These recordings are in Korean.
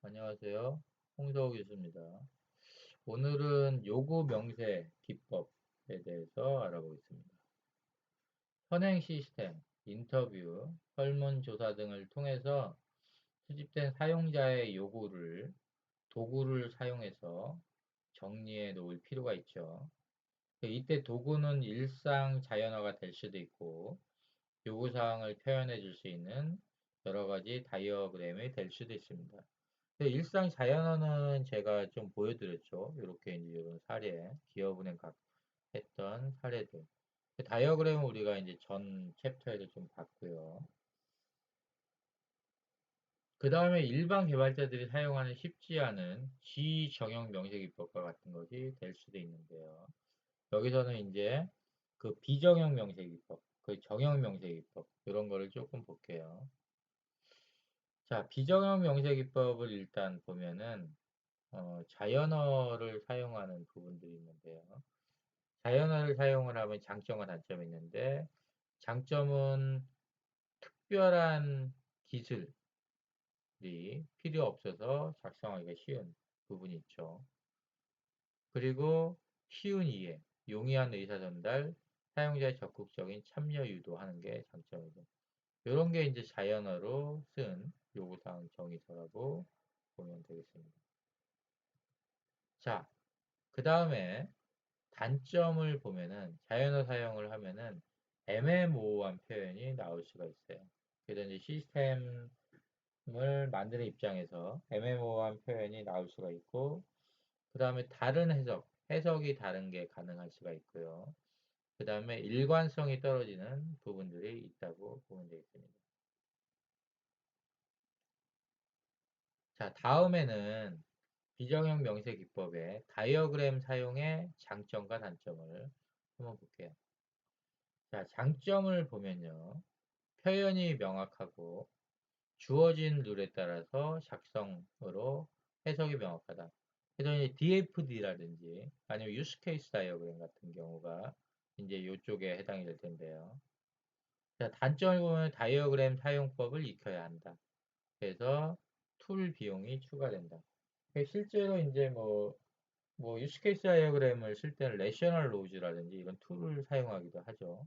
안녕하세요. 홍서우 교수입니다. 오늘은 요구 명세 기법에 대해서 알아보겠습니다. 선행 시스템, 인터뷰, 설문조사 등을 통해서 수집된 사용자의 요구를 도구를 사용해서 정리해 놓을 필요가 있죠. 이때 도구는 일상 자연어가 될 수도 있고 요구사항을 표현해 줄 수 있는 여러 가지 다이어그램이 될 수도 있습니다. 일상 자연어는 제가 좀 보여드렸죠. 이렇게 이제 이런 사례, 기업은행 했던 사례들. 다이어그램은 우리가 이제 전 챕터에도 좀 봤고요. 그 다음에 일반 개발자들이 사용하는 쉽지 않은 지정형 명세기법과 같은 것이 될 수도 있는데요. 여기서는 이제 그 비정형 명세기법, 그 정형 명세기법, 이런 거를 조금 볼게요. 자, 비정형 명세기법을 일단 보면은 자연어를 사용하는 부분들이 있는데요. 자연어를 사용을 하면 장점과 단점이 있는데, 장점은 특별한 기술이 필요 없어서 작성하기가 쉬운 부분이 있죠. 그리고 쉬운 이해, 용이한 의사 전달, 사용자의 적극적인 참여 유도하는 게 장점이고, 이런 게 이제 자연어로 쓴 요구사항 정의서라고 보면 되겠습니다. 자, 그 다음에 단점을 보면은 자연어 사용을 하면은 애매모호한 표현이 나올 수가 있어요. 그래서 이제 시스템을 만드는 입장에서 애매모호한 표현이 나올 수가 있고, 그 다음에 다른 해석이 다른 게 가능할 수가 있고요. 그 다음에 일관성이 떨어지는 부분들이 있다고 보면 되겠습니다. 자, 다음에는 비정형 명세 기법의 다이어그램 사용의 장점과 단점을 한번 볼게요. 자, 장점을 보면요. 표현이 명확하고 주어진 룰에 따라서 작성으로 해석이 명확하다. 그래서 이제 DFD라든지 아니면 유스 케이스 다이어그램 같은 경우가 이제 이쪽에 해당이 될 텐데요. 자, 단점을 보면 다이어그램 사용법을 익혀야 한다. 그래서 툴 비용이 추가된다. 실제로 이제 뭐 유스 케이스 다이어그램을 쓸 때는 레셔널 로즈라든지 이런 툴을 사용하기도 하죠.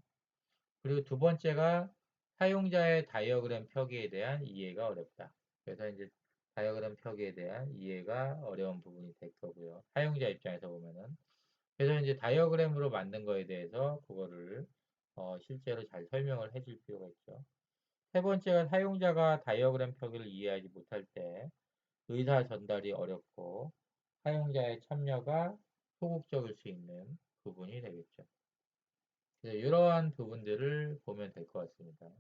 그리고 두 번째가 사용자의 다이어그램 표기에 대한 이해가 어렵다. 그래서 이제 다이어그램 표기에 대한 이해가 어려운 부분이 될 거고요. 사용자 입장에서 보면은. 그래서 이제 다이어그램으로 만든 거에 대해서 그거를 실제로 잘 설명을 해줄 필요가 있죠. 세 번째가 사용자가 다이어그램 표기를 이해하지 못할 때 의사 전달이 어렵고 사용자의 참여가 소극적일 수 있는 부분이 되겠죠. 이러한 부분들을 보면 될 것 같습니다.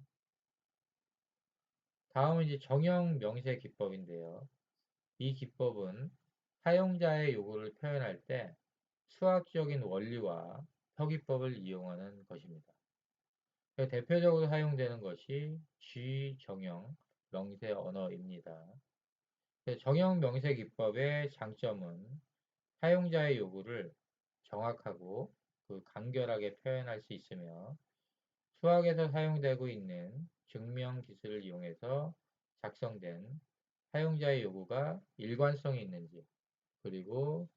다음은 이제 정형 명세 기법인데요. 이 기법은 사용자의 요구를 표현할 때 수학적인 원리와 표기법을 이용하는 것입니다. 대표적으로 사용되는 것이 G정형 명세 언어입니다. 정형 명세 기법의 장점은 사용자의 요구를 정확하고 간결하게 표현할 수 있으며 수학에서 사용되고 있는 증명 기술을 이용해서 작성된 사용자의 요구가 일관성이 있는지 그리고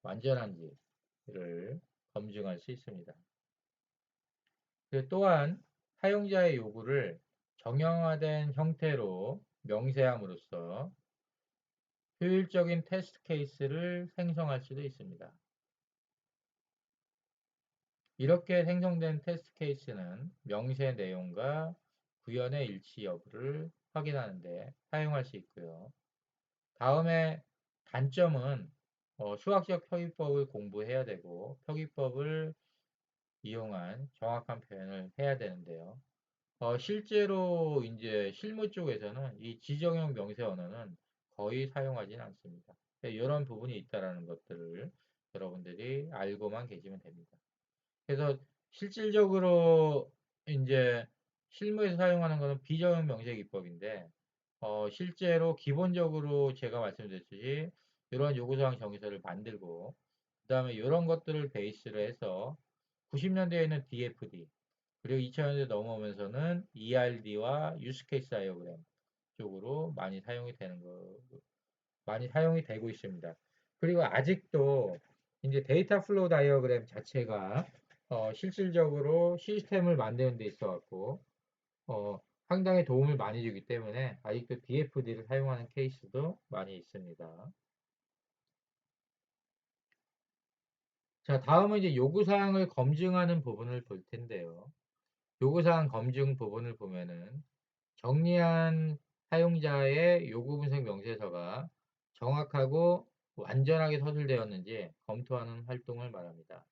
완전한지를 검증할 수 있습니다. 또한 사용자의 요구를 정형화된 형태로 명세함으로써 효율적인 테스트 케이스를 생성할 수도 있습니다. 이렇게 생성된 테스트 케이스는 명세 내용과 구현의 일치 여부를 확인하는데 사용할 수 있고요. 다음에 단점은 수학적 표기법을 공부해야 되고 표기법을 이용한 정확한 표현을 해야 되는데요. 실제로 이제 실무 쪽에서는 이 지정형 명세 언어는 거의 사용하지는 않습니다. 이런 부분이 있다라는 것들을 여러분들이 알고만 계시면 됩니다. 그래서 실질적으로 이제 실무에서 사용하는 것은 비정형 명세 기법인데 실제로 기본적으로 제가 말씀드렸듯이 이런 요구사항 정의서를 만들고 그 다음에 이런 것들을 베이스로 해서 90년대에는 DFD 그리고 2000년대 넘어오면서는 ERD와 유스케이스 다이어그램 쪽으로 많이 사용이 되는 거 많이 사용이 되고 있습니다. 그리고 아직도 이제 데이터 플로우 다이어그램 자체가 실질적으로 시스템을 만드는 데 있어 갖고 어, 상당히 도움을 많이 주기 때문에 아직도 DFD를 사용하는 케이스도 많이 있습니다. 자, 다음은 이제 요구사항을 검증하는 부분을 볼 텐데요. 요구사항 검증 부분을 보면은 정리한 사용자의 요구 분석 명세서가 정확하고 완전하게 서술되었는지 검토하는 활동을 말합니다.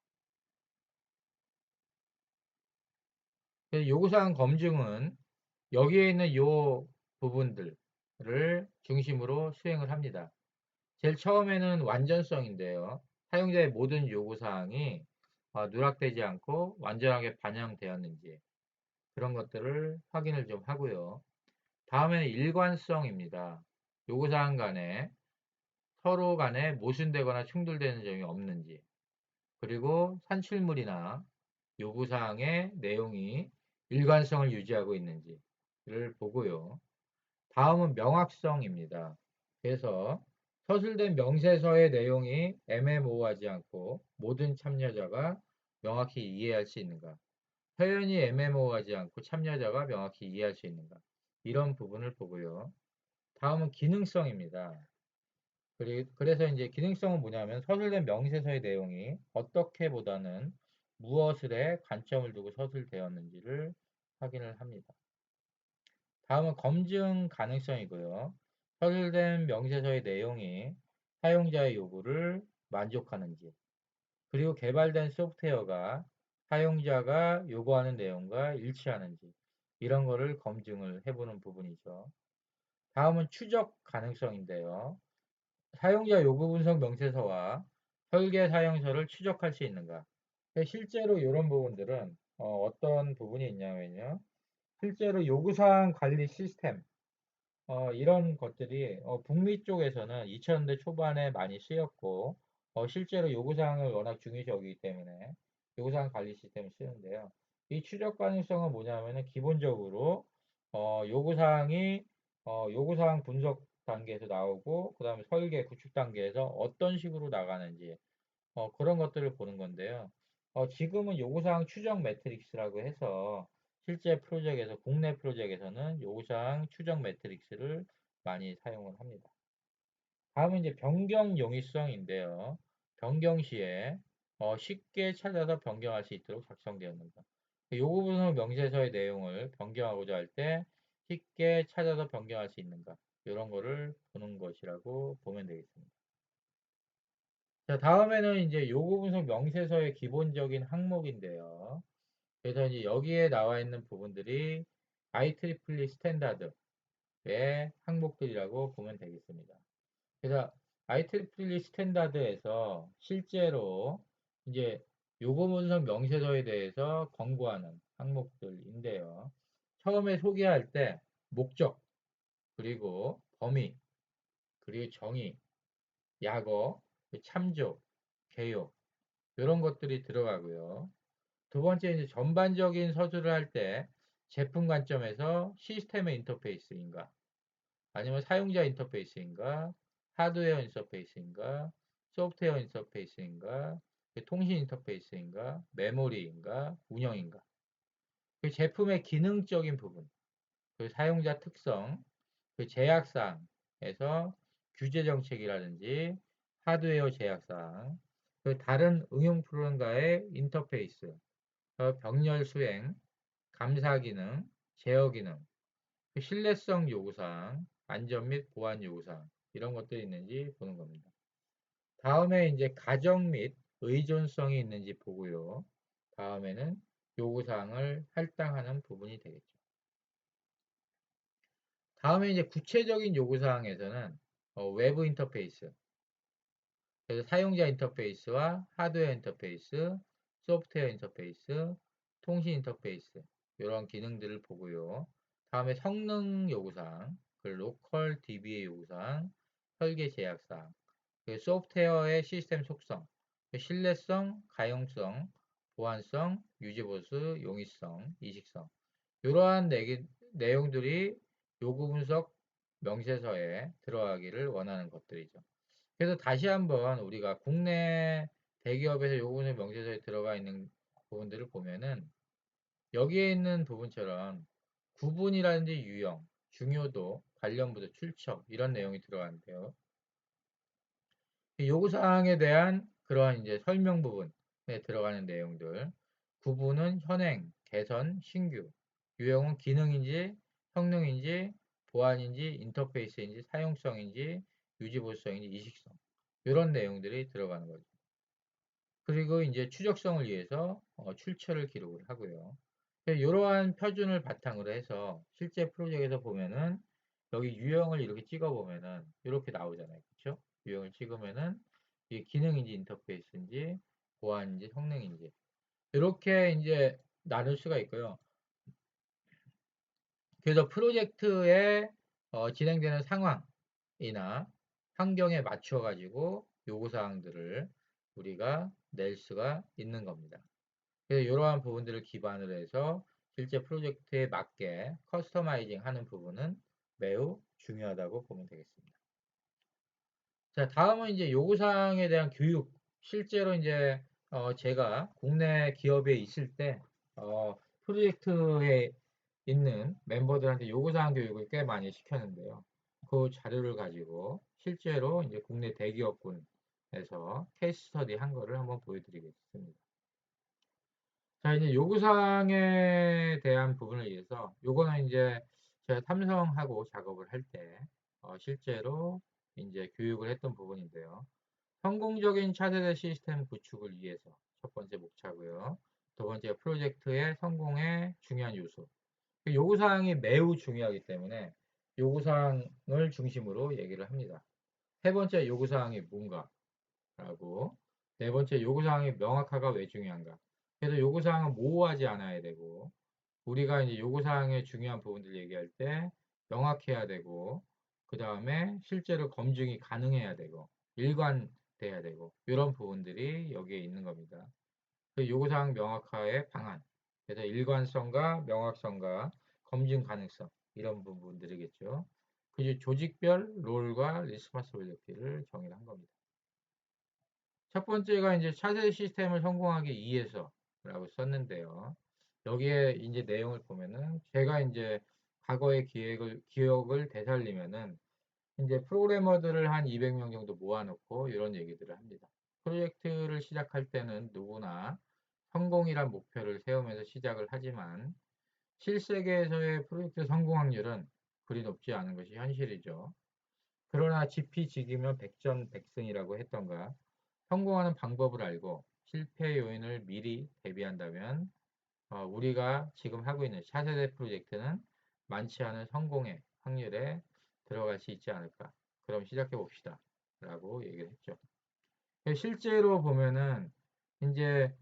요구사항 검증은 여기에 있는 요 부분들을 중심으로 수행을 합니다. 제일 처음에는 완전성인데요. 사용자의 모든 요구사항이 누락되지 않고 완전하게 반영되었는지 그런 것들을 확인을 좀 하고요. 다음에는 일관성입니다. 요구사항 간에 서로 간에 모순되거나 충돌되는 점이 없는지, 그리고 산출물이나 요구사항의 내용이 일관성을 유지하고 있는지를 보고요. 다음은 명확성입니다. 그래서 서술된 명세서의 내용이 애매모호하지 않고 모든 참여자가 명확히 이해할 수 있는가. 표현이 애매모호하지 않고 참여자가 명확히 이해할 수 있는가. 이런 부분을 보고요. 다음은 기능성입니다. 그래서 이제 기능성은 뭐냐면 서술된 명세서의 내용이 어떻게 보다는 무엇을에 관점을 두고 서술되었는지를 확인을 합니다. 다음은 검증 가능성이고요. 서술된 명세서의 내용이 사용자의 요구를 만족하는지, 그리고 개발된 소프트웨어가 사용자가 요구하는 내용과 일치하는지, 이런 거를 검증을 해보는 부분이죠. 다음은 추적 가능성인데요. 사용자 요구 분석 명세서와 설계 사용서를 추적할 수 있는가? 실제로 이런 부분들은 떤 부분이 있냐면요. 실제로 요구사항 관리 시스템 이런 것들이 북미 쪽에서는 2000년대 초반에 많이 쓰였고 실제로 요구사항을 워낙 중요시 여기기 때문에 요구사항 관리 시스템을 쓰는데요. 이 추적 가능성은 뭐냐면은 기본적으로 요구사항이 요구사항 분석 단계에서 나오고 그 다음에 설계 구축 단계에서 어떤 식으로 나가는지 그런 것들을 보는 건데요. 지금은 요구사항 추적 매트릭스라고 해서 실제 프로젝트에서, 국내 프로젝트에서는 요구사항 추적 매트릭스를 많이 사용을 합니다. 다음은 이제 변경 용이성인데요. 변경 시에 쉽게 찾아서 변경할 수 있도록 작성되었는가. 요구 분석 명세서의 내용을 변경하고자 할 때 쉽게 찾아서 변경할 수 있는가. 이런 거를 보는 것이라고 보면 되겠습니다. 자, 다음에는 이제 요구 분석 명세서의 기본적인 항목인데요. 그래서 이제 여기에 나와 있는 부분들이 IEEE 스탠다드의 항목들이라고 보면 되겠습니다. 그래서 IEEE 스탠다드에서 실제로 이제 요구 분석 명세서에 대해서 권고하는 항목들인데요. 처음에 소개할 때 목적, 그리고 범위, 그리고 정의, 약어, 참조, 개요, 이런 것들이 들어가고요. 두 번째, 이제 전반적인 서술을 할 때 제품 관점에서 시스템의 인터페이스인가, 아니면 사용자 인터페이스인가, 하드웨어 인터페이스인가, 소프트웨어 인터페이스인가, 통신 인터페이스인가, 메모리인가, 운영인가. 그 제품의 기능적인 부분, 그 사용자 특성, 그 제약사항에서 규제 정책이라든지 하드웨어 제약사항, 그 다른 응용 프로그램과의 인터페이스, 병렬 수행, 감사 기능, 제어 기능, 그 신뢰성 요구사항, 안전 및 보안 요구사항, 이런 것들이 있는지 보는 겁니다. 다음에 이제 가정 및 의존성이 있는지 보고요. 다음에는 요구사항을 할당하는 부분이 되겠죠. 다음에 이제 구체적인 요구사항에서는 외부 인터페이스, 그래서 사용자 인터페이스와 하드웨어 인터페이스, 소프트웨어 인터페이스, 통신 인터페이스 이런 기능들을 보고요. 다음에 성능 요구사항, 그 로컬 DBA 요구사항, 설계 제약사항, 그 소프트웨어의 시스템 속성, 그 신뢰성, 가용성, 보안성, 유지보수, 용이성, 이식성 이러한 내용들이 요구 분석 명세서에 들어가기를 원하는 것들이죠. 그래서 다시 한번 우리가 국내 대기업에서 요구는 명세서에 들어가 있는 부분들을 보면은 여기에 있는 부분처럼 구분이라든지 유형, 중요도, 관련 부서, 출처 이런 내용이 들어가는데요. 요구사항에 대한 그러한 이제 설명 부분에 들어가는 내용들, 구분은 현행, 개선, 신규, 유형은 기능인지, 성능인지, 보안인지, 인터페이스인지, 사용성인지, 유지보수성인지, 이식성 이런 내용들이 들어가는 거죠. 그리고 이제 추적성을 위해서 출처를 기록을 하고요. 이러한 표준을 바탕으로 해서 실제 프로젝트에서 보면은 여기 유형을 이렇게 찍어 보면은 이렇게 나오잖아요. 그렇죠? 유형을 찍으면은 이게 기능인지 인터페이스인지 보안인지 성능인지 이렇게 이제 나눌 수가 있고요. 그래서 프로젝트에 진행되는 상황이나 환경에 맞춰 가지고 요구사항들을 우리가 낼 수가 있는 겁니다. 그래서 이러한 부분들을 기반으로 해서 실제 프로젝트에 맞게 커스터마이징 하는 부분은 매우 중요하다고 보면 되겠습니다. 자, 다음은 이제 요구사항에 대한 교육. 실제로 이제 제가 국내 기업에 있을 때 프로젝트에 있는 멤버들한테 요구사항 교육을 꽤 많이 시켰는데요. 그 자료를 가지고 실제로 이제 국내 대기업군에서 케이스 스터디 한 거를 한번 보여드리겠습니다. 자, 이제 요구사항에 대한 부분을 위해서, 요거는 이제 제가 삼성하고 작업을 할 때, 실제로 이제 교육을 했던 부분인데요. 성공적인 차세대 시스템 구축을 위해서 첫 번째 목차고요. 두 번째 프로젝트의 성공의 중요한 요소. 요구사항이 매우 중요하기 때문에 요구사항을 중심으로 얘기를 합니다. 세 번째 요구사항이 뭔가? 라고. 네 번째, 요구사항의 명확화가 왜 중요한가? 그래서 요구사항은 모호하지 않아야 되고, 우리가 이제 요구사항의 중요한 부분들 얘기할 때 명확해야 되고, 그 다음에 실제로 검증이 가능해야 되고, 일관돼야 되고, 이런 부분들이 여기에 있는 겁니다. 그 요구사항 명확화의 방안. 그래서 일관성과 명확성과 검증 가능성, 이런 부분들이겠죠. 그 조직별 롤과 리스파서빌리티를 정의를 한 겁니다. 첫 번째가 이제 차세 시스템을 성공하기 위해서라고 썼는데요. 여기에 이제 내용을 보면은 제가 이제 과거의 기억을 되살리면은 이제 프로그래머들을 한 200명 정도 모아놓고 이런 얘기들을 합니다. 프로젝트를 시작할 때는 누구나 성공이란 목표를 세우면서 시작을 하지만 실세계에서의 프로젝트 성공 확률은 그리 높지 않은 것이 현실이죠. 그러나 지피지기면 백전백승이라고 했던가 성공하는 방법을 알고 실패 요인을 미리 대비한다면 우리가 지금 하고 있는 차세대 프로젝트는 많지 않은 성공의 확률에 들어갈 수 있지 않을까. 그럼 시작해 봅시다. 라고 얘기를 했죠. 실제로 보면은 이제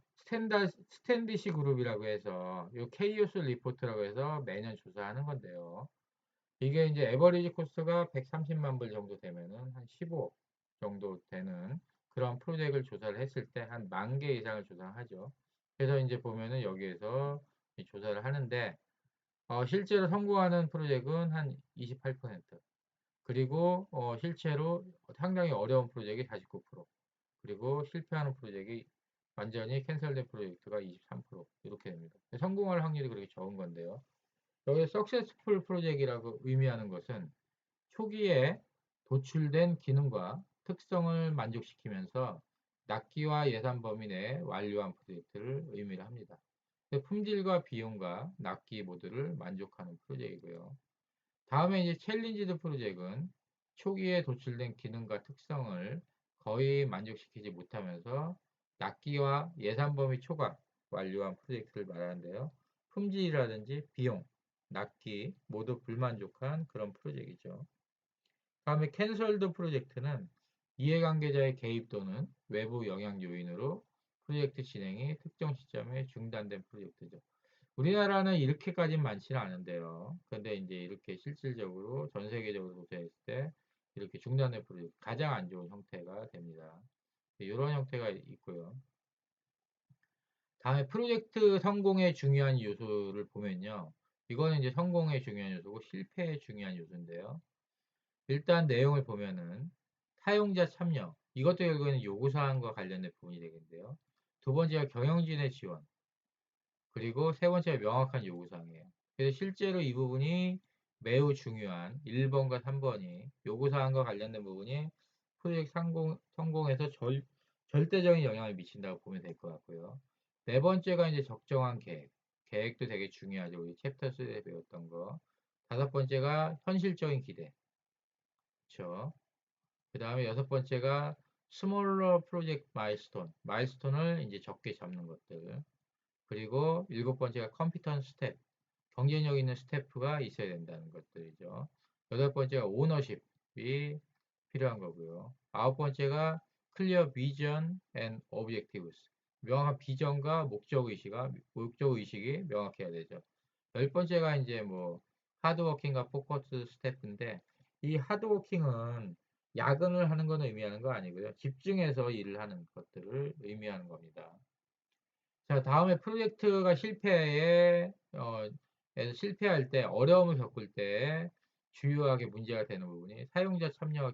스탠디시 그룹이라고 해서 요 케이오스 리포트라고 해서 매년 조사하는 건데요. 이게 이제 에버리지 코스트가 130만 불 정도 되면은 한 15억 정도 되는 그런 프로젝트를 조사를 했을 때 한 10,000개 이상을 조사하죠. 그래서 이제 보면은 여기에서 조사를 하는데 실제로 성공하는 프로젝트는 한 28%, 그리고 실제로 상당히 어려운 프로젝트가 49%, 그리고 실패하는 프로젝트가 완전히 캔슬된 프로젝트가 23% 이렇게 됩니다. 성공할 확률이 그렇게 적은 건데요. 여기 successful 프로젝트라고 의미하는 것은 초기에 도출된 기능과 특성을 만족시키면서 납기와 예산 범위 내에 완료한 프로젝트를 의미를 합니다. 품질과 비용과 납기 모두를 만족하는 프로젝트이고요. 다음에 이제 챌린지드 프로젝트는 초기에 도출된 기능과 특성을 거의 만족시키지 못하면서 납기와 예산 범위 초과 완료한 프로젝트를 말하는데요. 품질이라든지 비용, 납기 모두 불만족한 그런 프로젝트이죠. 다음에 캔설드 프로젝트는 이해관계자의 개입 또는 외부 영향 요인으로 프로젝트 진행이 특정 시점에 중단된 프로젝트죠. 우리나라는 이렇게까지는 많지는 않은데요. 근데 이제 이렇게 실질적으로 전 세계적으로 조사했을 때 이렇게 중단된 프로젝트 가장 안 좋은 형태가 됩니다. 이런 형태가 있고요. 다음에 프로젝트 성공의 중요한 요소를 보면요. 이거는 이제 성공의 중요한 요소고 실패의 중요한 요소인데요. 일단 내용을 보면은 사용자 참여, 이것도 결국에는 요구사항과 관련된 부분이 되겠는데요. 두 번째가 경영진의 지원, 그리고 세 번째가 명확한 요구사항이에요. 그래서 실제로 이 부분이 매우 중요한 1번과 3번이 요구사항과 관련된 부분이 프로젝트 성공에서 절대적인 영향을 미친다고 보면 될 것 같고요. 네 번째가 이제 적정한 계획. 계획도 되게 중요하죠. 우리 챕터 3에 배웠던 거. 다섯 번째가 현실적인 기대. 그렇죠. 그 다음에 여섯 번째가 스몰러 프로젝트 마일스톤. 마일스톤을 이제 적게 잡는 것들. 그리고 일곱 번째가 컴피턴 스텝. 경쟁력 있는 스태프가 있어야 된다는 것들이죠. 여덟 번째가 오너십이 필요한 거고요. 아홉 번째가 클리어 비전 앤 오브젝티브스. 명확한 비전과 목적 의식이 명확해야 되죠. 열 번째가 이제 뭐 하드워킹과 포커스 스태프인데 이 하드워킹은 야근을 하는 건 의미하는 거 아니고요. 집중해서 일을 하는 것들을 의미하는 겁니다. 자, 다음에 프로젝트가 에서 실패할 때, 어려움을 겪을 때 주요하게 문제가 되는 부분이 사용자 참여가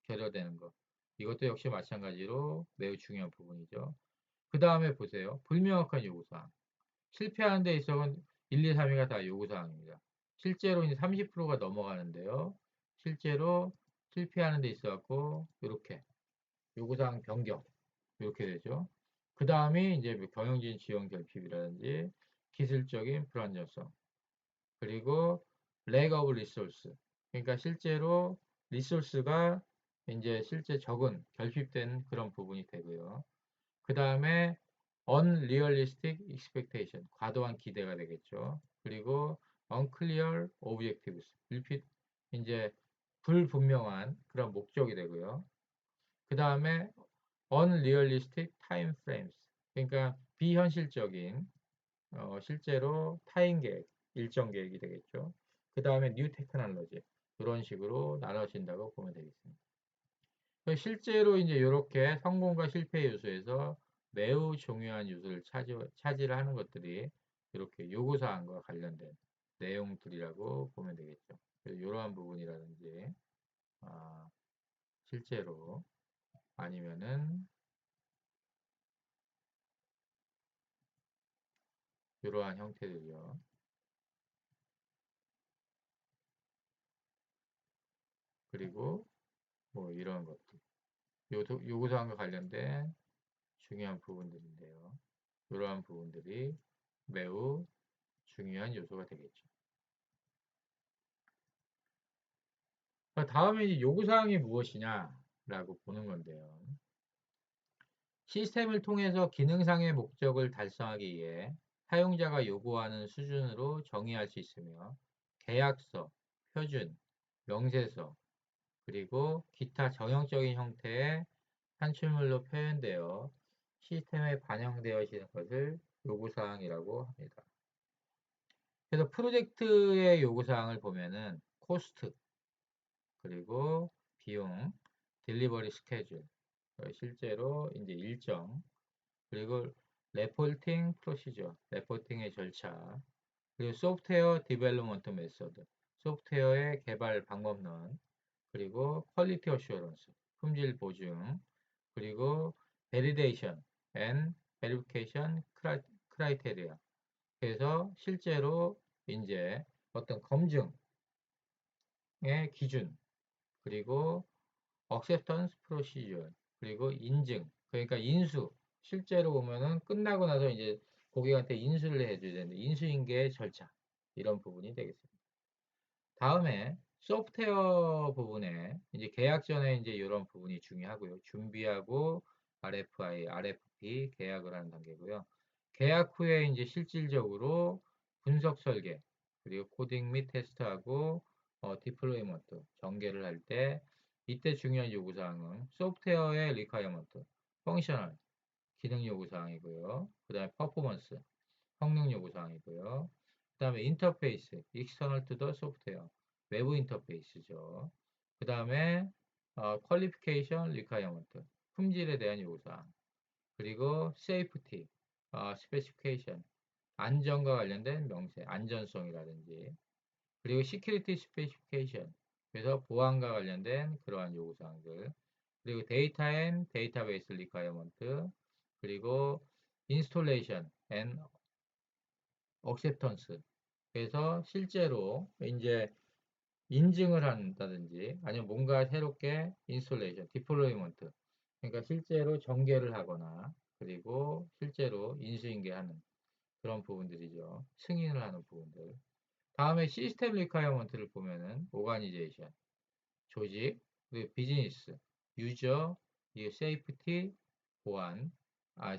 결여되는 것. 이것도 역시 마찬가지로 매우 중요한 부분이죠. 그 다음에 보세요. 불명확한 요구사항. 실패하는 데 있어서는 1, 2, 3위가 다 요구사항입니다. 실제로 이제 30%가 넘어가는데요. 실제로 실패하는 데 있어갖고, 이렇게 요구사항 변경. 이렇게 되죠. 그 다음이 이제 뭐 경영진 지원 결핍이라든지 기술적인 불안정성, 그리고 leg of resource. 그러니까 실제로 리소스가 이제 실제 적은 결핍된 그런 부분이 되고요. 그 다음에 unrealistic expectation, 과도한 기대가 되겠죠. 그리고 unclear objectives, 이제 불분명한 그런 목적이 되고요. 그 다음에 unrealistic time frames. 그러니까 비현실적인 실제로 타임 계획, 일정 계획이 되겠죠. 그 다음에 new technology. 이런 식으로 나눠진다고 보면 되겠습니다. 실제로 이제 이렇게 성공과 실패 요소에서 매우 중요한 요소를 차지를 하는 것들이 이렇게 요구사항과 관련된 내용들이라고 보면 되겠죠. 이러한 부분이라든지 아, 실제로 아니면은 이러한 형태들이요. 그리고 뭐 이런 것들. 요구사항과 관련된 중요한 부분들인데요. 이러한 부분들이 매우 중요한 요소가 되겠죠. 다음에 이제 요구사항이 무엇이냐라고 보는 건데요. 시스템을 통해서 기능상의 목적을 달성하기 위해 사용자가 요구하는 수준으로 정의할 수 있으며 계약서, 표준, 명세서, 그리고 기타 정형적인 형태의 산출물로 표현되어 시스템에 반영되어지는 것을 요구사항이라고 합니다. 그래서 프로젝트의 요구사항을 보면은 코스트, 그리고 비용, 딜리버리 스케줄, 실제로 이제 일정, 그리고 레포팅 프로시저, 레포팅의 절차, 그리고 소프트웨어 디벨롭먼트 메소드, 소프트웨어의 개발 방법론, 그리고 퀄리티 어슈어런스, 품질 보증, 그리고 베리데이션 앤 베리피케이션 크라이테리아. 그래서 실제로 이제 어떤 검증의 기준, 그리고 acceptance procedure, 그리고 인증, 그러니까 인수. 실제로 보면은 끝나고 나서 이제 고객한테 인수를 해줘야 되는데 인수인계의 절차, 이런 부분이 되겠습니다. 다음에 소프트웨어 부분에 이제 계약 전에 이제 이런 부분이 중요하고요. 준비하고 RFI, RFP 계약을 하는 단계고요. 계약 후에 이제 실질적으로 분석 설계, 그리고 코딩 및 테스트하고 디플로이먼트, 전개를 할 때 이때 중요한 요구사항은 소프트웨어의 리ኳ이어먼트, 펑셔널, 기능 요구사항이고요. 그 다음에 퍼포먼스, 성능 요구사항이고요. 그 다음에 인터페이스, external to the software, 외부 인터페이스죠. 그 다음에 qualification requirement, 품질에 대한 요구사항. 그리고 safety, specification, 안전과 관련된 명세, 안전성이라든지. 그리고 security specification, 그래서 보안과 관련된 그러한 요구사항들. 그리고 데이터 앤 데이터베이스 리ኳ이어먼트. 그리고 인스톨레이션 앤 억셉턴스. 그래서 실제로 이제 인증을 한다든지 아니면 뭔가 새롭게 인스톨레이션, 디플로이먼트. 그러니까 실제로 전개를 하거나 그리고 실제로 인수인계하는 그런 부분들이죠. 승인을 하는 부분들. 다음에 시스템 리ኳ이어먼트를 보면은 오가니제이션, 조직, 그리고 비즈니스, 유저, 이 세이프티, 보안,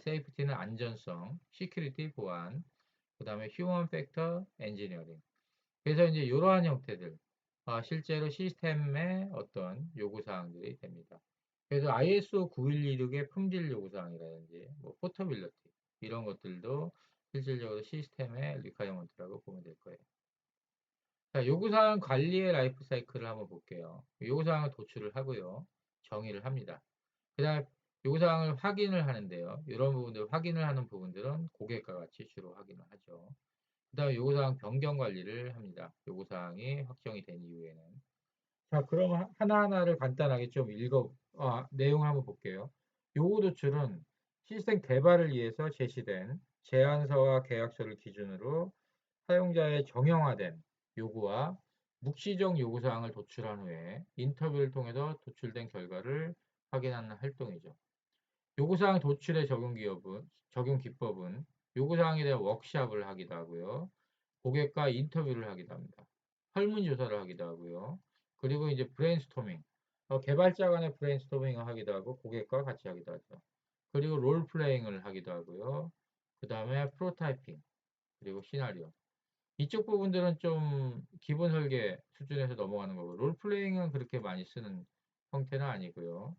세이프티는 안전성, 시큐리티 보안, 그 다음에 휴먼 팩터 엔지니어링. 그래서 이제 이러한 형태들, 실제로 시스템의 어떤 요구사항들이 됩니다. 그래서 ISO 9126의 품질 요구사항이라든지, 뭐, 포터빌리티, 이런 것들도 실질적으로 시스템의 리ኳ이어먼트라고 보면 될 거예요. 자, 요구사항 관리의 라이프 사이클을 한번 볼게요. 요구사항을 도출을 하고요. 정의를 합니다. 그 다음에 요구사항을 확인을 하는데요. 이런 부분들, 확인을 하는 부분들은 고객과 같이 주로 확인을 하죠. 그 다음에 요구사항 변경 관리를 합니다. 요구사항이 확정이 된 이후에는. 자, 그럼 하나하나를 간단하게 좀 내용을 한번 볼게요. 요구 도출은 시스템 개발을 위해서 제시된 제안서와 계약서를 기준으로 사용자의 정형화된 요구와 묵시적 요구사항을 도출한 후에 인터뷰를 통해서 도출된 결과를 확인하는 활동이죠. 요구사항 도출의 적용 기법은 요구사항에 대한 워크샵을 하기도 하고요. 고객과 인터뷰를 하기도 합니다. 설문조사를 하기도 하고요. 그리고 이제 브레인스토밍, 개발자 간의 브레인스토밍을 하기도 하고 고객과 같이 하기도 하죠. 그리고 롤플레잉을 하기도 하고요. 그 다음에 프로타이핑, 그리고 시나리오. 이쪽 부분들은 좀 기본 설계 수준에서 넘어가는 거고 롤플레잉은 그렇게 많이 쓰는 형태는 아니고요.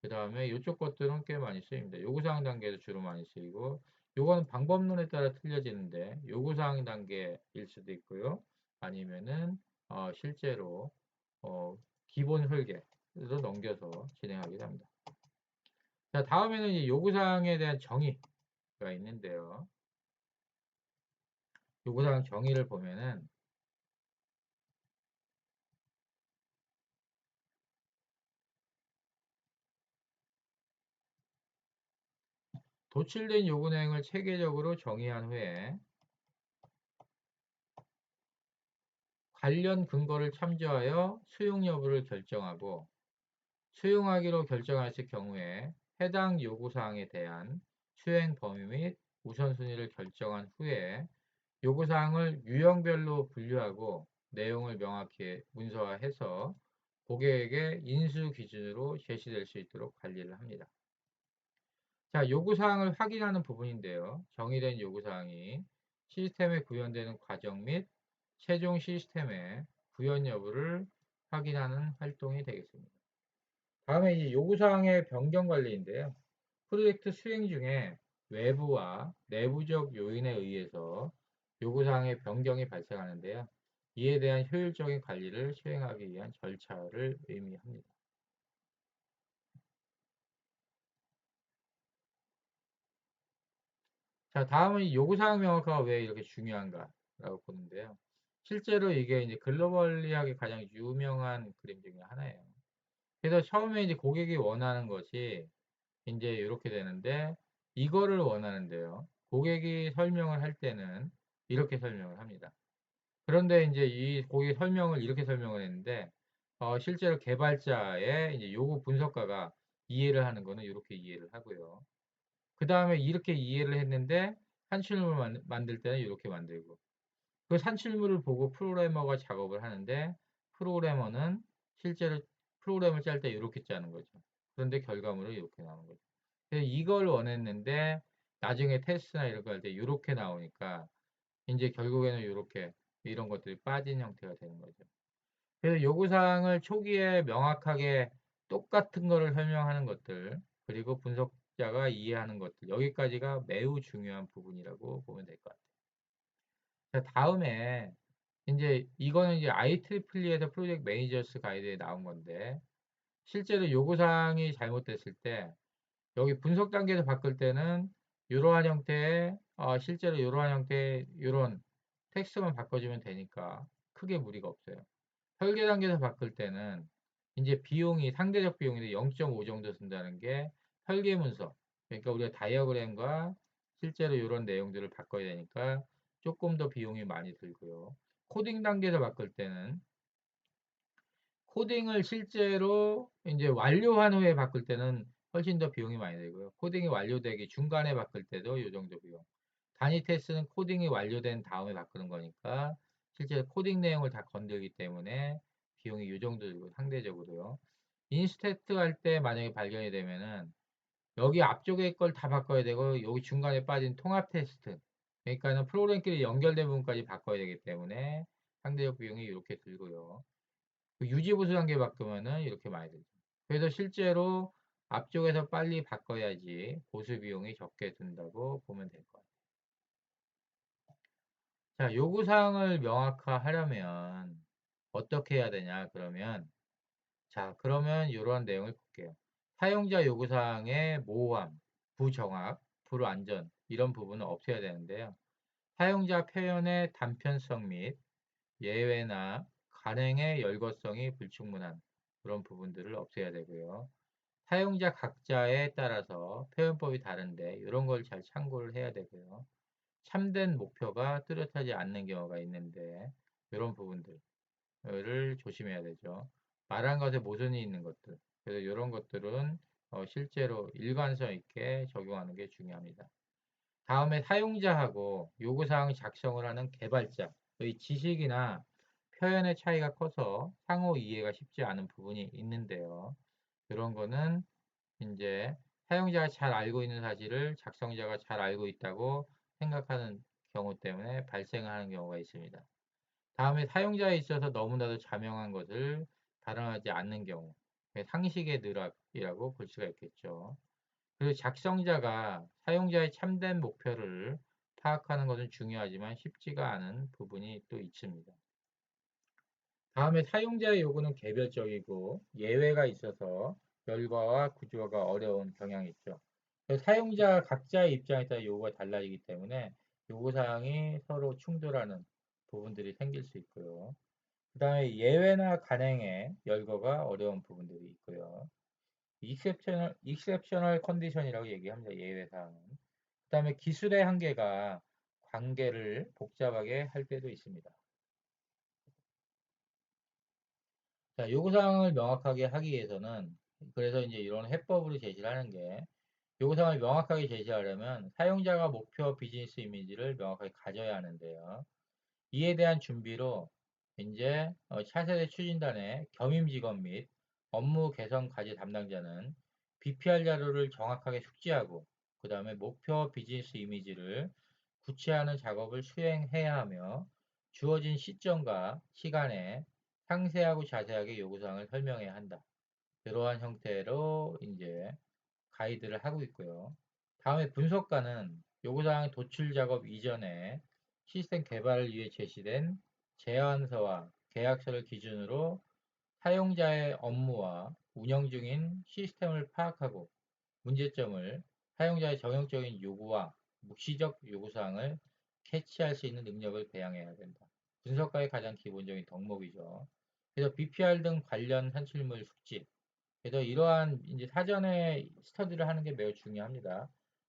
그 다음에 이쪽 것들은 꽤 많이 쓰입니다. 요구사항 단계에서 주로 많이 쓰이고 요거는 방법론에 따라 틀려지는데 요구사항 단계일 수도 있고요. 아니면은 실제로 어, 기본 설계로 넘겨서 진행하기도 합니다. 자, 다음에는 이제 요구사항에 대한 정의가 있는데요. 요구사항 정의를 보면은 도출된 요구 내용을 체계적으로 정의한 후에 관련 근거를 참조하여 수용 여부를 결정하고 수용하기로 결정하실 경우에 해당 요구사항에 대한 수행 범위 및 우선순위를 결정한 후에 요구사항을 유형별로 분류하고 내용을 명확히 문서화해서 고객에게 인수 기준으로 제시될 수 있도록 관리를 합니다. 자, 요구사항을 확인하는 부분인데요. 정의된 요구사항이 시스템에 구현되는 과정 및 최종 시스템의 구현 여부를 확인하는 활동이 되겠습니다. 다음에 이제 요구사항의 변경 관리인데요. 프로젝트 수행 중에 외부와 내부적 요인에 의해서 요구사항의 변경이 발생하는데요. 이에 대한 효율적인 관리를 수행하기 위한 절차를 의미합니다. 자, 다음은 요구사항 명확화가 왜 이렇게 중요한가라고 보는데요. 실제로 이게 이제 글로벌리하게 가장 유명한 그림 중에 하나예요. 그래서 처음에 이제 고객이 원하는 것이 이제 이렇게 되는데 이거를 원하는데요. 고객이 설명을 할 때는 이렇게 설명을 합니다. 그런데 이제 이 고객 설명을 이렇게 설명을 했는데 실제로 개발자의 이제 요구 분석가가 이해를 하는 거는 이렇게 이해를 하고요. 그 다음에 이렇게 이해를 했는데 산출물을 만들 때는 이렇게 만들고 그 산출물을 보고 프로그래머가 작업을 하는데 프로그래머는 실제로 프로그램을 짤 때 이렇게 짜는 거죠. 그런데 결과물은 이렇게 나오는 거죠. 그래서 이걸 원했는데 나중에 테스트나 이런 거 할 때 이렇게 나오니까 이제 결국에는 이렇게 이런 것들이 빠진 형태가 되는 거죠. 그래서 요구사항을 초기에 명확하게 똑같은 거를 설명하는 것들 그리고 분석자가 이해하는 것들 여기까지가 매우 중요한 부분이라고 보면 될 것 같아요. 자, 다음에 이제 이거는 이제 IEEE에서 프로젝트 매니저스 가이드에 나온 건데 실제로 요구사항이 잘못됐을 때 여기 분석 단계에서 바꿀 때는 이러한 형태의 실제로 이러한 형태의 이런 텍스트만 바꿔주면 되니까 크게 무리가 없어요. 설계 단계에서 바꿀 때는 이제 비용이 상대적 비용인데 0.5 정도 쓴다는 게 설계 문서. 그러니까 우리가 다이어그램과 실제로 이런 내용들을 바꿔야 되니까 조금 더 비용이 많이 들고요. 코딩 단계에서 바꿀 때는 코딩을 실제로 이제 완료한 후에 바꿀 때는 훨씬 더 비용이 많이 들고요. 코딩이 완료되기 중간에 바꿀 때도 이 정도 비용. 단위 테스트는 코딩이 완료된 다음에 바꾸는 거니까 실제 코딩 내용을 다 건들기 때문에 비용이 이 정도 들고 상대적으로요. 인스테트 할 때 만약에 발견이 되면은 여기 앞쪽에 걸 다 바꿔야 되고 여기 중간에 빠진 통합 테스트 그러니까는 프로그램끼리 연결된 부분까지 바꿔야 되기 때문에 상대적 비용이 이렇게 들고요. 그 유지 보수 단계 바꾸면은 이렇게 많이 들죠. 그래서 실제로 앞쪽에서 빨리 바꿔야지 보수 비용이 적게 든다고 보면 될 것 같아요. 자, 요구사항을 명확화하려면 어떻게 해야 되냐? 그러면 자, 그러면 이러한 내용을 볼게요. 사용자 요구사항의 모호함, 부정확, 불완전 이런 부분은 없애야 되는데요. 사용자 표현의 단편성 및 예외나 간행의 열거성이 불충분한 그런 부분들을 없애야 되고요. 사용자 각자에 따라서 표현법이 다른데 이런 걸 잘 참고를 해야 되고요. 참된 목표가 뚜렷하지 않는 경우가 있는데 이런 부분들을 조심해야 되죠. 말한 것에 모순이 있는 것들. 그래서 이런 것들은 실제로 일관성 있게 적용하는 게 중요합니다. 다음에 사용자하고 요구사항 작성을 하는 개발자의 지식이나 표현의 차이가 커서 상호 이해가 쉽지 않은 부분이 있는데요. 이런 거는 이제 사용자가 잘 알고 있는 사실을 작성자가 잘 알고 있다고 생각하는 경우 때문에 발생하는 경우가 있습니다. 다음에 사용자에 있어서 너무나도 자명한 것을 발언하지 않는 경우, 상식의 누락이라고 볼 수가 있겠죠. 그리고 작성자가 사용자의 참된 목표를 파악하는 것은 중요하지만 쉽지가 않은 부분이 또 있습니다. 다음에 사용자의 요구는 개별적이고 예외가 있어서 결과와 구조가 어려운 경향이 있죠. 사용자 각자의 입장에 따라 요구가 달라지기 때문에 요구사항이 서로 충돌하는 부분들이 생길 수 있고요. 그 다음에 예외나 간행에 열거가 어려운 부분들이 있고요. exceptional condition이라고 얘기합니다. 예외사항은. 그 다음에 기술의 한계가 관계를 복잡하게 할 때도 있습니다. 자, 요구사항을 명확하게 하기 위해서는 그래서 이제 이런 해법으로 제시를 하는 게 요구사항을 명확하게 제시하려면 사용자가 목표 비즈니스 이미지를 명확하게 가져야 하는데요. 이에 대한 준비로 이제 차세대 추진단의 겸임 직원 및 업무 개선 과제 담당자는 BPR 자료를 정확하게 숙지하고 그 다음에 목표 비즈니스 이미지를 구체화하는 작업을 수행해야 하며 주어진 시점과 시간에 상세하고 자세하게 요구사항을 설명해야 한다. 이러한 형태로 이제 가이드를 하고 있고요. 다음에 분석가는 요구사항 도출 작업 이전에 시스템 개발을 위해 제시된 제안서와 계약서를 기준으로 사용자의 업무와 운영 중인 시스템을 파악하고 문제점을 사용자의 정형적인 요구와 묵시적 요구사항을 캐치할 수 있는 능력을 배양해야 된다. 분석가의 가장 기본적인 덕목이죠. 그래서 BPR 등 관련 산출물 숙지, 그래서 이러한 이제 사전에 스터디를 하는 게 매우 중요합니다.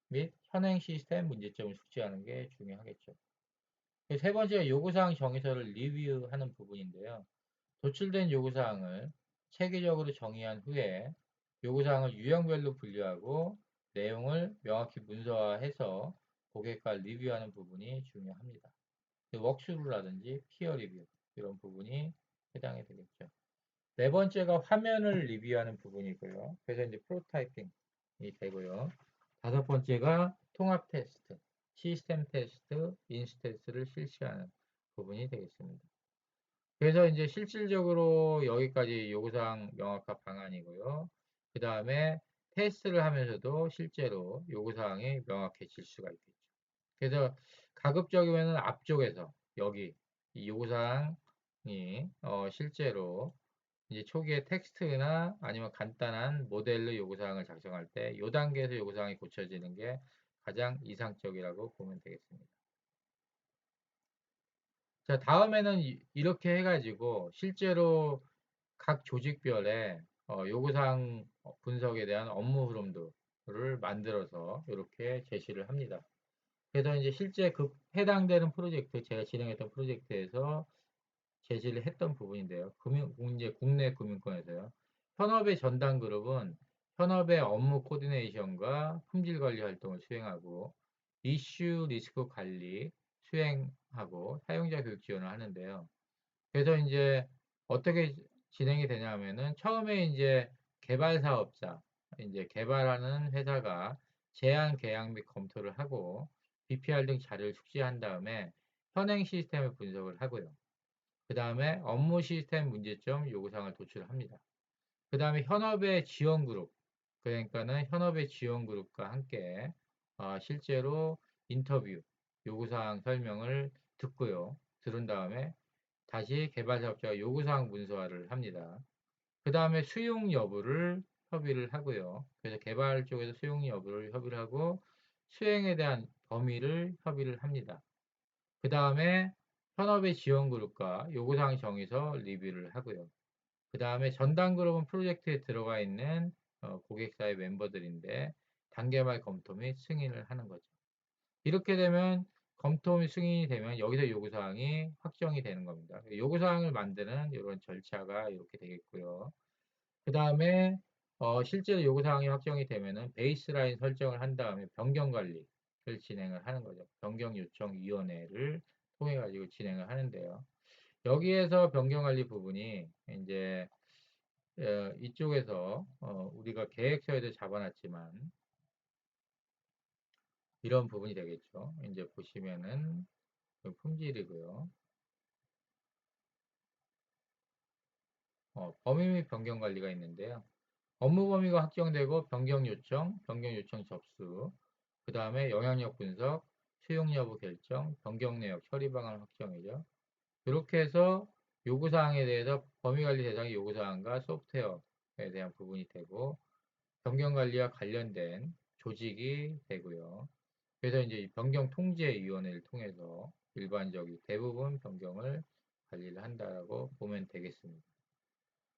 및 현행 시스템 문제점을 숙지하는 게 중요하겠죠. 세 번째 요구사항 정의서를 리뷰하는 부분인데요. 도출된 요구사항을 체계적으로 정의한 후에 요구사항을 유형별로 분류하고 내용을 명확히 문서화해서 고객과 리뷰하는 부분이 중요합니다. 웍스루라든지 피어 리뷰 이런 부분이 해당이 되겠죠. 네 번째가 화면을 리뷰하는 부분이고요. 그래서 이제 프로타이핑이 되고요. 다섯 번째가 통합 테스트, 시스템 테스트, 인스턴스를 실시하는 부분이 되겠습니다. 그래서 이제 실질적으로 여기까지 요구사항 명확화 방안이고요. 그 다음에 테스트를 하면서도 실제로 요구사항이 명확해질 수가 있겠죠. 그래서 가급적이면 앞쪽에서 여기 이 요구사항이 실제로 이제 초기에 텍스트나 아니면 간단한 모델로 요구사항을 작성할 때 이 단계에서 요구사항이 고쳐지는 게 가장 이상적이라고 보면 되겠습니다. 자, 다음에는 이렇게 해가지고 실제로 각 조직별의 요구사항 분석에 대한 업무 흐름도를 만들어서 이렇게 제시를 합니다. 그래서 이제 실제 그 해당되는 프로젝트, 제가 진행했던 프로젝트에서 제시를 했던 부분인데요. 이제 국내 금융권에서요. 현업의 전담 그룹은 현업의 업무 코디네이션과 품질 관리 활동을 수행하고 이슈 리스크 관리 수행하고 사용자 교육 지원을 하는데요. 그래서 이제 어떻게 진행이 되냐면은 처음에 이제 개발 사업자, 이제 개발하는 회사가 제안 계약 및 검토를 하고 BPR 등 자료를 숙지한 다음에 현행 시스템을 분석을 하고요. 그 다음에 업무 시스템 문제점 요구사항을 도출합니다. 그 다음에 현업의 지원 그룹, 그러니까는 현업의 지원 그룹과 함께 실제로 인터뷰, 요구사항 설명을 듣고요. 들은 다음에 다시 개발 사업자가 요구사항 문서화를 합니다. 그 다음에 수용 여부를 협의를 하고요. 그래서 개발 쪽에서 수용 여부를 협의를 하고 수행에 대한 범위를 협의를 합니다. 그 다음에 현업의 지원 그룹과 요구사항 정의서 리뷰를 하고요. 그 다음에 전담 그룹은 프로젝트에 들어가 있는 고객사의 멤버들인데 단계말 검토 및 승인을 하는 거죠. 이렇게 되면 검토 및 승인이 되면 여기서 요구사항이 확정이 되는 겁니다. 요구사항을 만드는 이런 절차가 이렇게 되겠고요. 그 다음에 실제로 요구사항이 확정이 되면은 베이스라인 설정을 한 다음에 변경 관리를 진행을 하는 거죠. 변경 요청 위원회를 통해 가지고 진행을 하는데요. 여기에서 변경 관리 부분이 이제 이쪽에서 우리가 계획서에도 잡아놨지만 이런 부분이 되겠죠. 이제 보시면은 그 품질이고요. 범위 및 변경 관리가 있는데요. 업무 범위가 확정되고 변경 요청 접수, 그 다음에 영향력 분석, 수용 여부 결정, 변경 내역, 처리 방안 확정이죠. 이렇게 해서 요구사항에 대해서 범위관리 대상의 요구사항과 소프트웨어에 대한 부분이 되고, 변경관리와 관련된 조직이 되고요. 그래서 이제 변경 통제위원회를 통해서 일반적인 대부분 변경을 관리를 한다고 보면 되겠습니다.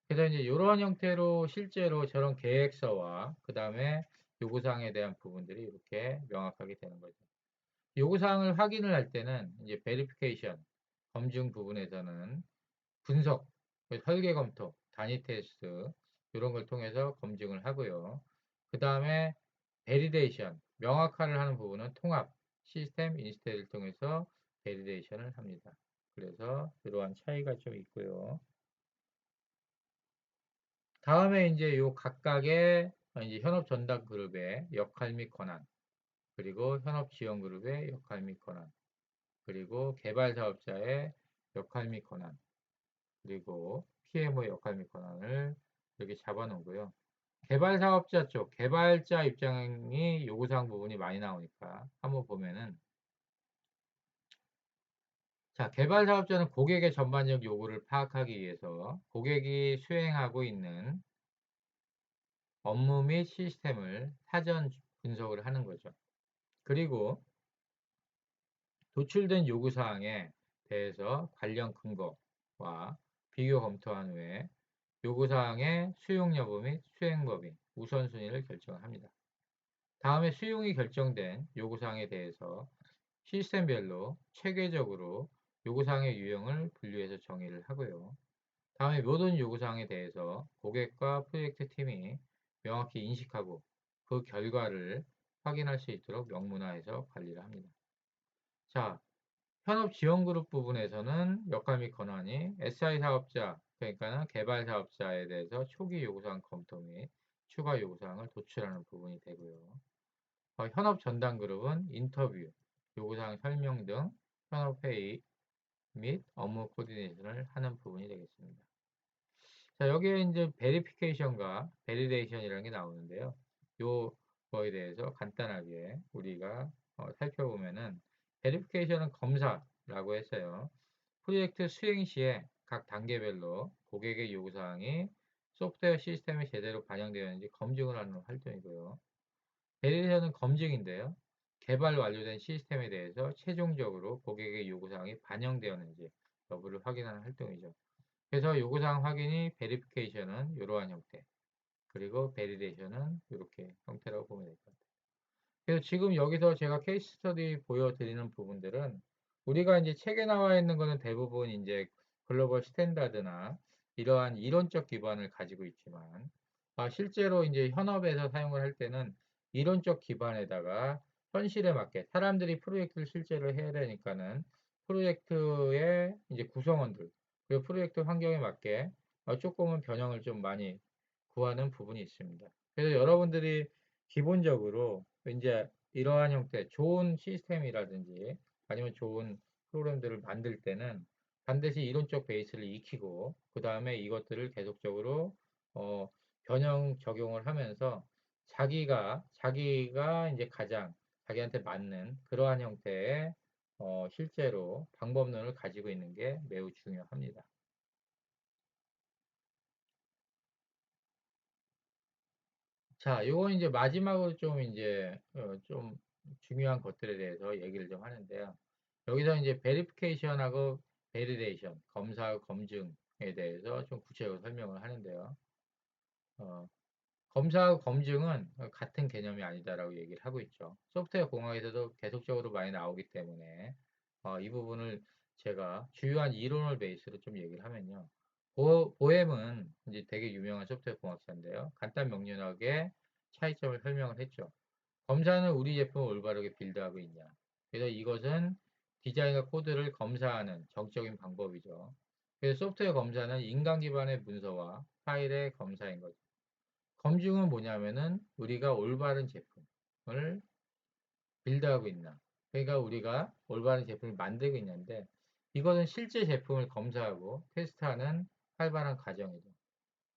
그래서 이제 이러한 형태로 실제로 저런 계획서와 그 다음에 요구사항에 대한 부분들이 이렇게 명확하게 되는 거죠. 요구사항을 확인을 할 때는 이제 베리피케이션, 검증 부분에서는 분석, 설계 검토, 단위 테스트 이런 걸 통해서 검증을 하고요. 그 다음에 베리데이션, 명확화를 하는 부분은 통합, 시스템 인스테를 통해서 베리데이션을 합니다. 그래서 이러한 차이가 좀 있고요. 다음에 이제 요 각각의 이제 현업 전담 그룹의 역할 및 권한, 그리고 현업 지원 그룹의 역할 및 권한, 그리고 개발 사업자의 역할 및 권한, 그리고 PMO의 역할 및 권한을 이렇게 잡아놓고요. 개발 사업자 쪽, 개발자 입장이 요구사항 부분이 많이 나오니까 한번 보면은 자, 개발 사업자는 고객의 전반적 요구를 파악하기 위해서 고객이 수행하고 있는 업무 및 시스템을 사전 분석을 하는 거죠. 그리고 도출된 요구사항에 대해서 관련 근거와 비교 검토한 후에 요구사항의 수용 여부 및 수행 범위, 우선순위를 결정합니다. 다음에 수용이 결정된 요구사항에 대해서 시스템별로 체계적으로 요구사항의 유형을 분류해서 정의를 하고요. 다음에 모든 요구사항에 대해서 고객과 프로젝트 팀이 명확히 인식하고 그 결과를 확인할 수 있도록 명문화해서 관리를 합니다. 자, 현업 지원 그룹 부분에서는 역할 및 권한이 SI 사업자, 그러니까 개발 사업자에 대해서 초기 요구사항 검토 및 추가 요구사항을 도출하는 부분이 되고요. 현업 전담 그룹은 인터뷰, 요구사항 설명 등 현업 회의 및 업무 코디네이션을 하는 부분이 되겠습니다. 자, 여기에 이제 베리피케이션과 베리데이션이라는 게 나오는데요. 요거에 대해서 간단하게 우리가 살펴보면은 베리피케이션은 검사라고 했어요. 프로젝트 수행 시에 각 단계별로 고객의 요구사항이 소프트웨어 시스템에 제대로 반영되어 있는지 검증을 하는 활동이고요. 베리데이션은 검증인데요. 개발 완료된 시스템에 대해서 최종적으로 고객의 요구사항이 반영되었는지 여부를 확인하는 활동이죠. 그래서 요구사항 확인이 베리피케이션은 이러한 형태, 그리고 베리데이션은 이렇게 형태라고 보면 될 것 같아요. 그래서 지금 여기서 제가 케이스 스터디 보여드리는 부분들은 우리가 이제 책에 나와 있는 거는 대부분 이제 글로벌 스탠다드나 이러한 이론적 기반을 가지고 있지만 실제로 이제 현업에서 사용을 할 때는 이론적 기반에다가 현실에 맞게 사람들이 프로젝트를 실제로 해야 되니까는 프로젝트의 이제 구성원들 그리고 프로젝트 환경에 맞게 조금은 변형을 좀 많이 구하는 부분이 있습니다. 그래서 여러분들이 기본적으로 이제 이러한 형태 좋은 시스템이라든지 아니면 좋은 프로그램들을 만들 때는 반드시 이론적 베이스를 익히고 그 다음에 이것들을 계속적으로 어, 변형 적용을 하면서 자기가 이제 가장 자기한테 맞는 그러한 형태의 실제로 방법론을 가지고 있는 게 매우 중요합니다. 자, 요건 이제 마지막으로 좀 이제 좀 중요한 것들에 대해서 얘기를 좀 하는데요. 여기서 이제 베리피케이션하고 베리데이션, 검사하고 검증에 대해서 좀 구체적으로 설명을 하는데요. 어, 검사하고 검증은 같은 개념이 아니다라고 얘기를 하고 있죠. 소프트웨어 공학에서도 계속적으로 많이 나오기 때문에 이 부분을 제가 주요한 이론을 베이스로 좀 얘기를 하면요. 보엠은 이제 되게 유명한 소프트웨어 공학자인데요. 간단 명료하게 차이점을 설명을 했죠. 검사는 우리 제품을 올바르게 빌드하고 있냐. 그래서 이것은 디자인과 코드를 검사하는 정적인 방법이죠. 그래서 소프트웨어 검사는 인간 기반의 문서와 파일의 검사인 거죠. 검증은 뭐냐면은 우리가 올바른 제품을 빌드하고 있나. 그러니까 우리가 올바른 제품을 만들고 있는데 이것은 실제 제품을 검사하고 테스트하는 활발한 과정이죠.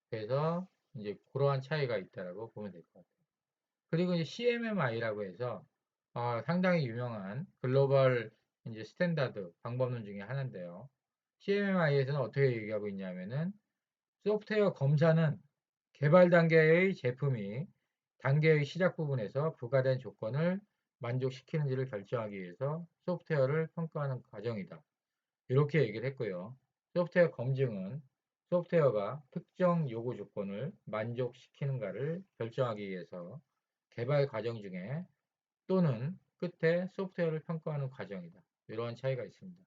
그래서 이제 그러한 차이가 있다라고 보면 될 것 같아요. 그리고 이제 CMMI라고 해서 상당히 유명한 글로벌 이제 스탠다드 방법론 중에 하나인데요. CMMI에서는 어떻게 얘기하고 있냐면은 소프트웨어 검사는 개발 단계의 제품이 단계의 시작 부분에서 부과된 조건을 만족시키는지를 결정하기 위해서 소프트웨어를 평가하는 과정이다. 이렇게 얘기를 했고요. 소프트웨어 검증은 소프트웨어가 특정 요구 조건을 만족시키는가를 결정하기 위해서 개발 과정 중에 또는 끝에 소프트웨어를 평가하는 과정이다. 이러한 차이가 있습니다.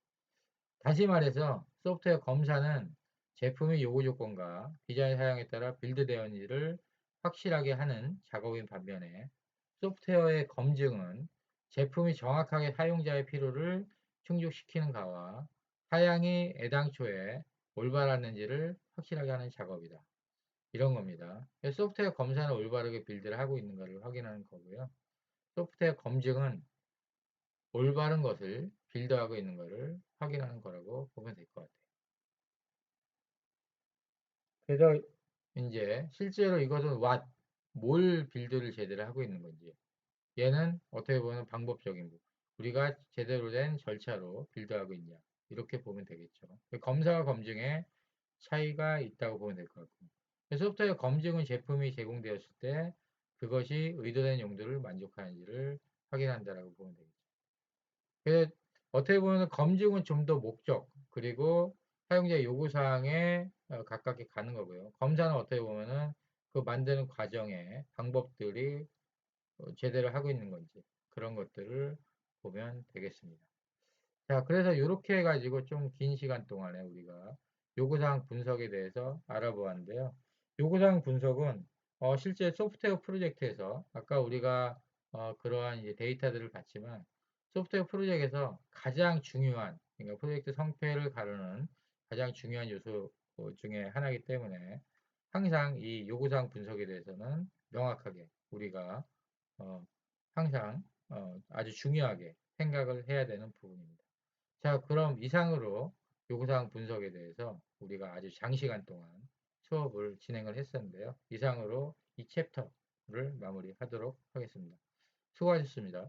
다시 말해서 소프트웨어 검사는 제품의 요구 조건과 디자인 사양에 따라 빌드되었는지를 확실하게 하는 작업인 반면에 소프트웨어의 검증은 제품이 정확하게 사용자의 필요를 충족시키는가와 사양이 애당초에 올바랐는지를 확실하게 하는 작업이다. 이런 겁니다. 소프트웨어 검사는 올바르게 빌드를 하고 있는가를 확인하는 거고요. 소프트웨어 검증은 올바른 것을 빌드하고 있는 것을 확인하는 거라고 보면 될 것 같아요. 그래서 이제 실제로 이것은 뭘 빌드를 제대로 하고 있는 건지 얘는 어떻게 보면 방법적인 부분 우리가 제대로 된 절차로 빌드하고 있냐 이렇게 보면 되겠죠. 검사와 검증에 차이가 있다고 보면 될 것 같고 소프트웨어 검증은 제품이 제공되었을 때 그것이 의도된 용도를 만족하는지를 확인한다라고 보면 되겠죠. 그래서 어떻게 보면 검증은 좀 더 목적 그리고 사용자 요구사항에 가깝게 가는 거고요. 검사는 어떻게 보면은 그 만드는 과정에 방법들이 제대로 하고 있는 건지 그런 것들을 보면 되겠습니다. 자, 그래서 이렇게 해가지고 좀 긴 시간 동안에 우리가 요구사항 분석에 대해서 알아보았는데요. 요구사항 분석은 실제 소프트웨어 프로젝트에서 아까 우리가 그러한 이제 데이터들을 봤지만 소프트웨어 프로젝트에서 가장 중요한 그러니까 프로젝트 성패를 가르는 가장 중요한 요소 중에 하나이기 때문에 항상 이 요구사항 분석에 대해서는 명확하게 우리가 어, 항상 아주 중요하게 생각을 해야 되는 부분입니다. 자, 그럼 이상으로 요구사항 분석에 대해서 우리가 아주 장시간 동안 수업을 진행을 했었는데요. 이상으로 이 챕터를 마무리하도록 하겠습니다. 수고하셨습니다.